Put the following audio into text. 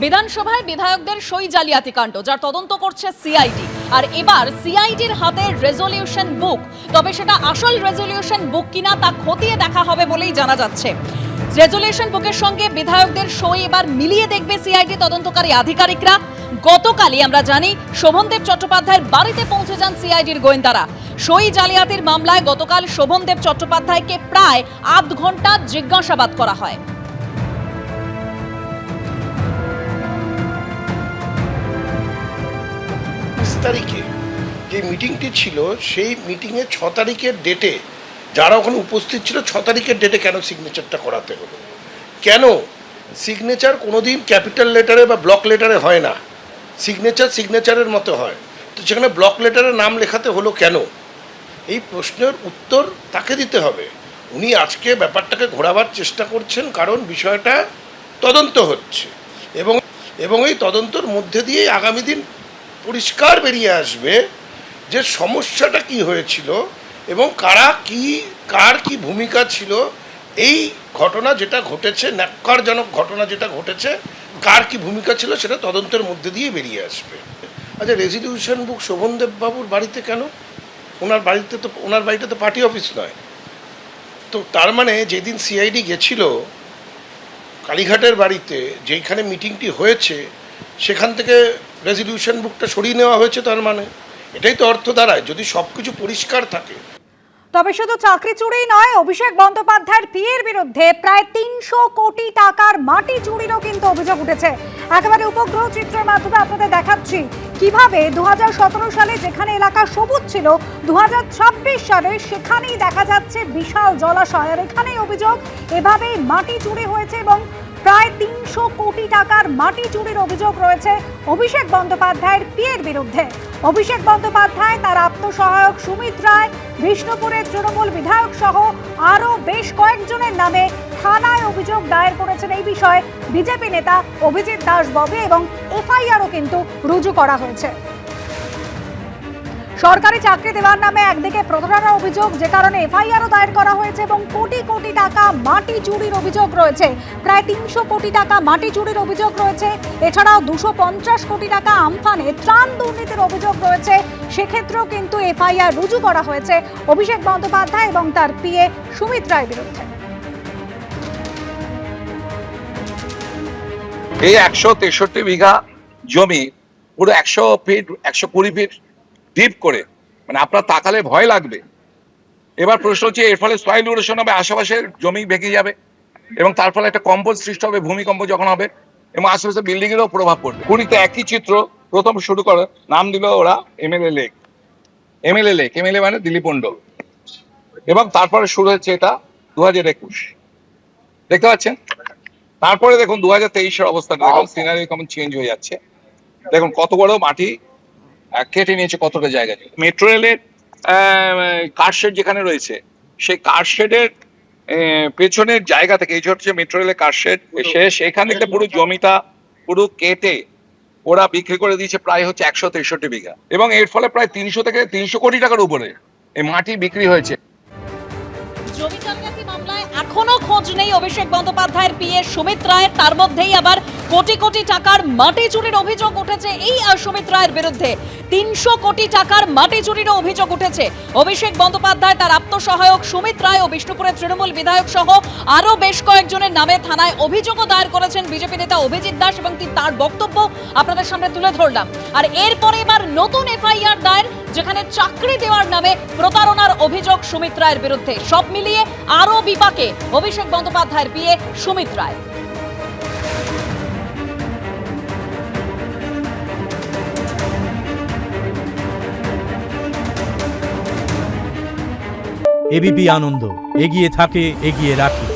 বিধানসভায় বিধায়কদের সই জালিয়াতি কাণ্ড যার তদন্ত করছে সিআইডি। আর এবার সিআইডির হাতে রেজলিউশন বুক, তবে সেটা আসল রেজলিউশন বুক কিনা তা খতিয়ে দেখা হবে বলেই জানা যাচ্ছে। রেজলিউশন বুকের সঙ্গে বিধায়কদের সই এবার মিলিয়ে দেখবে সিআইডি তদন্তকারী আধিকারিকরা। গতকালই আমরা জানি শোভনদেব চট্টোপাধ্যায়ের বাড়িতে পৌঁছে যান সিআইডির গোয়েন্দারা। সই জালিয়াতির মামলায় গতকাল শোভনদেব চট্টোপাধ্যায়কে প্রায় আধ ঘন্টা জিজ্ঞাসাবাদ করা হয়। তারিখে যে মিটিংটি ছিল সেই মিটিংয়ে 6 তারিখের ডেটে যারা ওখানে উপস্থিত ছিল 6 তারিখের ডেটে কেন সিগনেচারটা করাতে হলো? কেন সিগনেচার কোনোদিন ক্যাপিটাল লেটারে বা ব্লক লেটারে হয় না, সিগনেচারের মতো হয়, তো সেখানে ব্লক লেটারে নাম লেখাতে হলো কেন? এই প্রশ্নের উত্তর তাকে দিতে হবে। উনি আজকে ব্যাপারটাকে ঘোরাবার চেষ্টা করছেন কারণ বিষয়টা তদন্ত হচ্ছে এবং এই তদন্তর মধ্যে দিয়েই আগামী দিন পরিষ্কার বেরিয়ে আসবে যে সমস্যাটা কি হয়েছিল এবং কার কি ভূমিকা ছিল। এই ঘটনা যেটা ঘটেছে, ন্যাক্কারজনক ঘটনা যেটা ঘটেছে, কার কি ভূমিকা ছিল সেটা তদন্তের মধ্যে দিয়ে বেরিয়ে আসবে। আচ্ছা, রেজলিউশন বুক শোভনদেব বাবুর বাড়িতে কেন? ওনার বাড়িতে তো পার্টি অফিস নয়। তো তার মানে যেদিন সিআইডি গেছিল কালীঘাটের বাড়িতে, যেখানে মিটিংটি হয়েছে, সেখান থেকে রেজলিউশন বুকটা সরিয়ে নেওয়া হয়েছে, তার মানে এটাই তো অর্থ দাঁড়ায় যদি সব কিছু পরিষ্কার থাকে। তবে শুধু চাকরি চুরি নয়, অভিষেক বন্দ্যোপাধ্যায়ের পিএর বিরুদ্ধে প্রায় 300 কোটি টাকার মাটি চুরিরও কিন্তু অভিযোগ উঠেছে। একেবারে উপগ্রহ চিত্রের মাধ্যমে আপনাদের দেখাচ্ছি কিভাবে 2017 সালে যেখানে এলাকা সবুজ ছিল, 2026 সালে সেখানেই দেখা যাচ্ছে বিশাল জলাশয়। আর এখানেই অভিযোগ এভাবেই মাটি চুরি হয়েছে এবং প্রায় 300 কোটি টাকার মাটি চুরির অভিযোগ রয়েছে অভিষেক বন্দ্যোপাধ্যায়ের পিএর বিরুদ্ধে। অভিষেক বন্দ্যোপাধ্যায়, তার আত্মসহায়ক সুমিত রায়, বিষ্ণুপুরের তৃণমূল বিধায়ক সহ আরও বেশ কয়েকজনের নামে থানায় অভিযোগ দায়ের করেছেন এই বিষয়ে বিজেপি নেতা অভিজিৎ দাস ববি এবং এফআইআরও কিন্তু রুজু করা হয়েছে। সরকারি চাকরি দেওয়ার নামে একদিকে প্রতারণার অভিযোগ, যে কারণে এফআইআরও দায়ের করা হয়েছে এবং কোটি কোটি টাকা মাটি চুরির অভিযোগ রয়েছে। প্রায় 300 কোটি টাকা মাটি চুরির অভিযোগ রয়েছে। এছাড়াও 250 কোটি টাকা আমফানে ত্রাণ দুর্নীতির অভিযোগ রয়েছে। সেক্ষেত্রেও কিন্তু এফআইআর রুজু করা হয়েছে অভিষেক বন্দ্যোপাধ্যায় এবং তার পিএ সুমিত রায়ের বিরুদ্ধে। এই 163 বিঘা জমি পুরো 120 ফিট ডিপ করে, মানে আপনার তাকালে ভয় লাগবে। এবার প্রশ্ন হচ্ছে এর ফলে সয়েল ইরোশন হবে, আশেপাশের জমি ভেঙে যাবে এবং তার ফলে একটা কম্পন সৃষ্টি হবে, ভূমিকম্প যখন হবে এবং আশেপাশে বিল্ডিং এরও প্রভাব পড়বে। পুরীতে একই চিত্র প্রথম শুরু করে, নাম দিল ওরা এমএলএ লেক মানে দিলীপ মণ্ডল, এবং তারপরে শুরু হচ্ছে এটা 2021, দেখতে পাচ্ছেন। তারপরে দেখুন 2023-এর অবস্থা, দেখুন সিনারি কেমন চেঞ্জ হয়ে যাচ্ছে। দেখুন কত বড় মাটি কেটে নিয়েছে কতটা জায়গা। মেট্রো রেলের কারশেড যেখানে রয়েছে, সেই কারশেডের পেছনের জায়গা থেকে, এই হচ্ছে মেট্রো রেলের কারশেড, সেখান থেকে পুরো জমিটা পুরো কেটে ওরা বিক্রি করে দিয়েছে প্রায় হচ্ছে 163 বিঘা, এবং এর ফলে প্রায় 300 থেকে 300 কোটি টাকার উপরে এই মাটি বিক্রি হয়েছে। জমি জালিয়াতি মামলায় এখনো খোঁজ নেই অভিষেক বন্দ্যোপাধ্যায়ের পিএ সুমিত রায়ের। তার মধ্যেই আবার কোটি কোটি টাকার মাটি চুরির অভিযোগ উঠেছে এই সুমিত রায়ের বিরুদ্ধে। 300 কোটি টাকার মাটি চুরিরও অভিযোগ উঠেছে অভিষেক বন্দ্যোপাধ্যায়, তার আত্মসহায়ক সুমিত রায় ও বিষ্ণুপুরের তৃণমূল বিধায়ক সহ আরও বেশ কয়েকজনের নামে থানায় অভিযোগও দায়ের করেছেন বিজেপি নেতা অভিজিৎ দাস এবং তার বক্তব্য আপনাদের সামনে তুলে ধরলাম। আর এরপরে এবার নতুন এফআইআর দায়ের, যেখানে চাকরি দেওয়ার নামে প্রতারণার অভিযোগ সুমিত রায়ের বিরুদ্ধে। সব মিলিয়ে আরও বিপাকে অভিষেক বন্দ্যোপাধ্যায়ের পিএ সুমিত রায়। এবিপি আনন্দ, এগিয়ে থাকে, এগিয়ে রাখে।